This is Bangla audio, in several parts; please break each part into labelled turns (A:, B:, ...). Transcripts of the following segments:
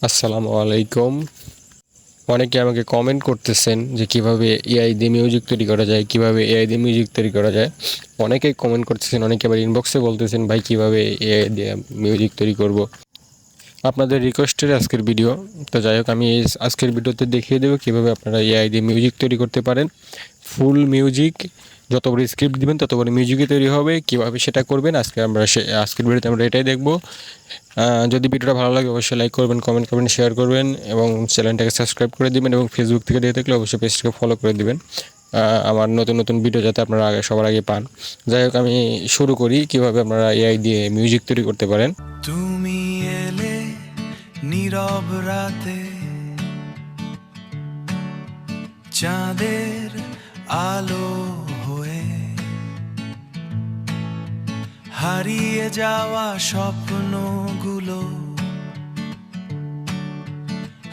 A: আসসালামু আলাইকুম। অনেকে আমাকে কমেন্ট করতেছেন যে কিভাবে এআই দিয়ে মিউজিক তৈরি করা যায়, কিভাবে এআই দিয়ে মিউজিক তৈরি করা যায়। অনেকেই কমেন্ট করতেছেন, অনেকে আবার ইনবক্সে বলতেছেন ভাই কিভাবে এআই দিয়ে মিউজিক তৈরি করব। আপনাদের রিকোয়েস্টের আজকের ভিডিও। তো যাই হোক, আমি এই আজকের ভিডিওতে দেখিয়ে দেবো কীভাবে আপনারা এআই দিয়ে মিউজিক তৈরি করতে পারেন। ফুল মিউজিক, যত বড় স্ক্রিপ্ট দিবেন তত বড় মিউজিকই তৈরি হবে। কীভাবে সেটা করবেন আজকের ভিডিওতে আমরা এটাই দেখব। যদি ভিডিওটা ভালো লাগে অবশ্যই লাইক করবেন, কমেন্ট করবেন, শেয়ার করবেন এবং চ্যানেলটাকে সাবস্ক্রাইব করে দিবেন এবং ফেসবুক থেকে দেখে থাকলে অবশ্যই পেজটাকে ফলো করে দিবেন আমার নতুন নতুন ভিডিও যাতে আপনারা সবার আগে পান। যাই হোক, আমি শুরু করি কীভাবে আপনারা এআই দিয়ে মিউজিক তৈরি করতে পারেন।
B: তুমি এলে নীরব রাতে, চাঁদের আলো হয়ে, হারিয়ে যাওয়া স্বপ্নগুলো,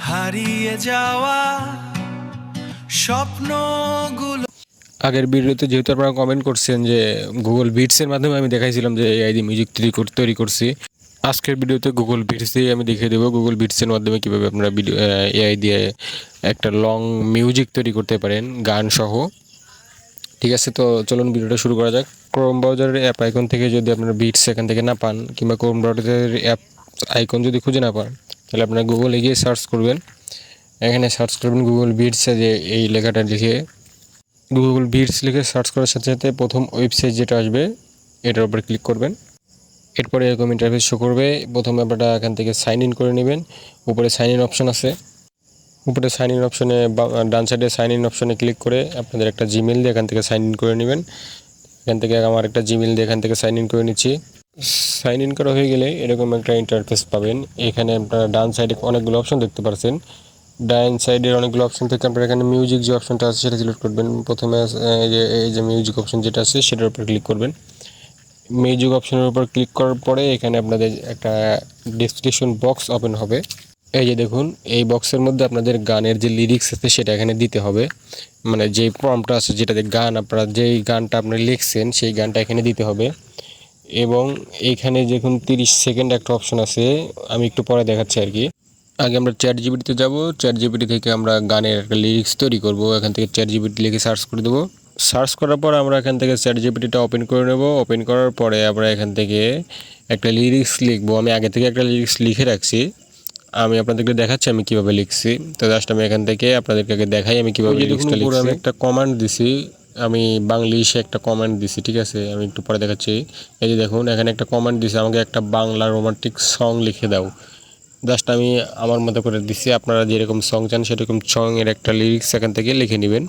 B: হারিয়ে যাওয়া স্বপ্নগুলো।
A: আগের ভিডিওতে যেহেতু আপনারা কমেন্ট করছেন যে গুগল বিটসের মাধ্যমে আমি দেখাইছিলাম যে এআই দিয়ে মিউজিক তৈরি করছি, আজকের ভিডিওতে গুগল বিটস দিয়ে আমি দেখিয়ে দেবো গুগল বিটসের মাধ্যমে কীভাবে আপনারা এআই দিয়ে একটা লং মিউজিক তৈরি করতে পারেন গান সহ। ঠিক আছে, তো চলুন ভিডিওটা শুরু করা যাক। ক্রোম ব্রাউজারের অ্যাপ আইকন থেকে যদি আপনারা বিটস এখান থেকে না পান, কিংবা ক্রোম ব্রাউজারের অ্যাপ আইকন যদি খুঁজে না পান, তাহলে আপনারা গুগলে গিয়ে সার্চ করবেন। এখানে সার্চ করবেন গুগল বিটসে, যে এই লেখাটা লিখে গুগল বিটস লিখে সার্চ করার সাথে সাথে প্রথম ওয়েবসাইট যেটা আসবে এটার উপর ক্লিক করবেন। এরপরে এরকম ইন্টারফেস শো করবে। প্রথমে আপনারা এখান থেকে সাইন ইন করে নেবেন। উপরে সাইন ইন অপশন আছে, উপরে সাইন ইন অপশনে ডান সাইডে সাইন ইন অপশনে ক্লিক করে আপনাদের একটা জিমেল দিয়ে এখান থেকে সাইন ইন করে নেবেন। এখান থেকে আমার একটা জিমেল দিয়ে এখান থেকে সাইন ইন করে নিচ্ছি। সাইন ইন করা হয়ে গেলে এরকম একটা ইন্টারফেস পাবেন। এখানে আপনারা ডান সাইডে অনেকগুলো অপশন দেখতে পাচ্ছেন। ডান সাইডের অনেকগুলো অপশন থেকে আপনারা এখানে মিউজিক যে অপশনটা আছে সেটা সিলেক্ট করবেন। প্রথমে এই যে মিউজিক অপশন যেটা আছে সেটার উপর ক্লিক করবেন। মিউজিক অপশনের উপর ক্লিক করার পরে এখানে আপনাদের একটা ডেসক্রিপশন বক্স ওপেন হবে। এই যে দেখুন, এই বক্সের মধ্যে আপনাদের গানের যে লিরিক্স আছে সেটা এখানে দিতে হবে। মানে যে প্রম্পটটা আছে, যেটাতে গান আপনারা যেই গানটা আপনি লিখছেন সেই গানটা এখানে দিতে হবে। এবং এইখানে দেখুন 30 সেকেন্ড একটা অপশন আছে, আমি একটু পরে দেখাচ্ছি আর কি। আগে আমরা চ্যাট জিপিটিতে যাব। চ্যাট জিপিটি থেকে আমরা গানের একটা লিরিক্স তৈরি করব। এখান থেকে চ্যাট জিপিটি লিখে সার্চ করে দেবো। সার্চ করার পর আমরা এখান থেকে চ্যাট জিপিটিটা ওপেন করে নেব। ওপেন করার পরে আমরা এখান থেকে একটা লিরিক্স লিখবো। আমি আগে থেকে একটা লিরিক্স লিখে রাখছি, আমি আপনাদেরকে দেখাচ্ছি আমি কিভাবে লিখছি। তো জাস্ট আমি এখান থেকে আপনাদেরকে দেখাই আমি কিভাবে লিরিক্সটা লিখছি। আমি একটা কমান্ড দিছি, আমি বাংলিশে একটা কমান্ড দিছি। ঠিক আছে, আমি একটু পরে দেখাচ্ছি। এই যে দেখুন, এখানে একটা কমান্ড দিছি, আমাকে একটা বাংলা রোমান্টিক সং লিখে দাও। জাস্ট আমি আমার মতো করে দিছি, আপনারা যেরকম সং চান সেরকম সঙের একটা লিরিক্স এখান থেকে লিখে নেবেন।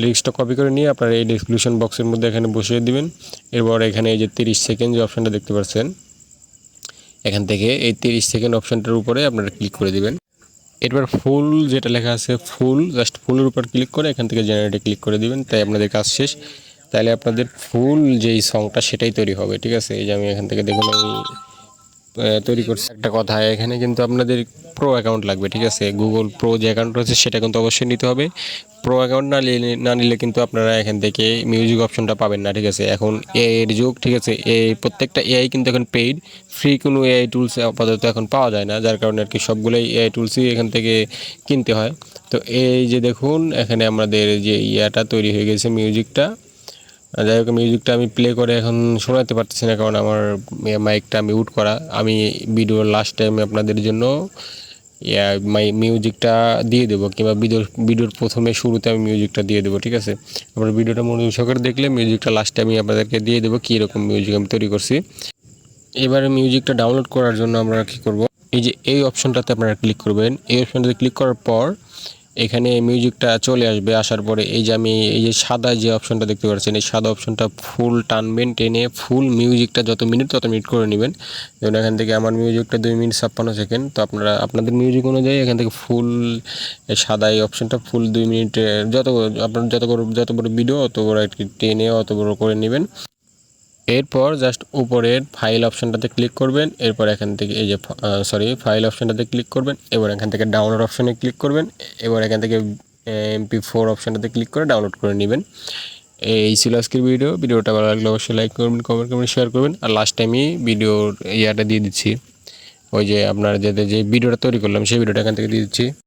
A: লিরিক্সটা কপি করে নিয়ে আপনারা এই ডেসক্রিপশন বক্সের মধ্যে এখানে বসিয়ে দিবেন। এরপর এখানে এই যে 30 সেকেন্ড যে অপশানটা দেখতে পাচ্ছেন, এখান থেকে এই 30 সেকেন্ড অপশানটার উপরে আপনারা ক্লিক করে দিবেন। এরপর ফুল যেটা লেখা আছে ফুল, জাস্ট ফুলের উপর ক্লিক করে এখান থেকে জেনারেটে ক্লিক করে দিবেন। তাই আপনাদের কাজ শেষ। তাহলে আপনাদের ফুল যেই সংটা সেটাই তৈরি হবে। ঠিক আছে, এই যে আমি এখান থেকে দেখুন আমি তৈরি করছি। একটা কথা, এখানে কিন্তু আপনাদের প্রো অ্যাকাউন্ট লাগবে। ঠিক আছে, গুগল প্রো যে অ্যাকাউন্ট রয়েছে সেটা কিন্তু অবশ্যই নিতে হবে। প্রো অ্যাকাউন্ট না নিলে কিন্তু আপনারা এখান থেকে মিউজিক অপশনটা পাবেন না। ঠিক আছে, এখন এর যুগ। ঠিক আছে, এই প্রত্যেকটা এআই কিন্তু এখন পেইড, ফ্রি কোনো এআই টুলস আপাতত এখন পাওয়া যায় না, যার কারণে আর কি সবগুলোই এআই টুলসই এখান থেকে কিনতে হয়। তো এই যে দেখুন, এখানে আমাদের যে ইয়াটা তৈরি হয়ে গেছে মিউজিকটা। যাই হোক, মিউজিকটা আমি প্লে করে এখন শোনাতে পারতেছি না, কারণ আমার মাইকটা মিউট করা। আমি ভিডিওর লাস্ট টাইমে আপনাদের জন্য মিউজিকটা দিয়ে দেবো, কিংবা ভিডিওর প্রথমে শুরুতে আমি মিউজিকটা দিয়ে দেবো। ঠিক আছে, আপনার ভিডিওটা মনোযোগ সহকারে দেখলে মিউজিকটা লাস্টে আমি আপনাদেরকে দিয়ে দেবো কীরকম মিউজিক আমি তৈরি করছি। এবারে মিউজিকটা ডাউনলোড করার জন্য আমরা কী করব, এই যে এই অপশনটাতে আপনারা ক্লিক করবেন। এই অপশনটাতে ক্লিক করার পর এখানে মিউজিকটা চলে আসবে। আসার পরে এই যে আমি এই যে সাদা যে অপশনটা দেখতে পাচ্ছেন, এই সাদা অপশনটা ফুল টানবেন, টেনে ফুল মিউজিকটা যত মিনিট তত মিনিট করে নেবেন। যেমন এখান থেকে আমার মিউজিকটা 2 মিনিট 56 সেকেন্ড। তো আপনারা আপনাদের মিউজিক অনুযায়ী এখান থেকে ফুল সাদা এই অপশনটা ফুল 2 মিনিটে আপনার যত বড় ভিডিও অত বড় একটি টেনে অত বড় করে নেবেন। এরপর জাস্ট উপরের ফাইল অপশনটাতে ক্লিক করবেন। এরপর এখান থেকে এই যে ফাইল অপশনটাতে ক্লিক করবেন। এবার এখান থেকে ডাউনলোড অপশনে ক্লিক করবেন। এবার এখান থেকে MP4 অপশনটাতে ক্লিক করে ডাউনলোড করে নেবেন। এই ছিল আজকের ভিডিওটা ভালো লাগলে অবশ্যই লাইক করবেন, কমেন্ট করবেন, শেয়ার করবেন। আর লাস্ট টাইমই ভিডিওর ইয়াটা দিয়ে দিচ্ছি, ওই যে আপনার যে ভিডিওটা তৈরি করলাম সেই ভিডিওটা এখান থেকে দিয়ে দিচ্ছি।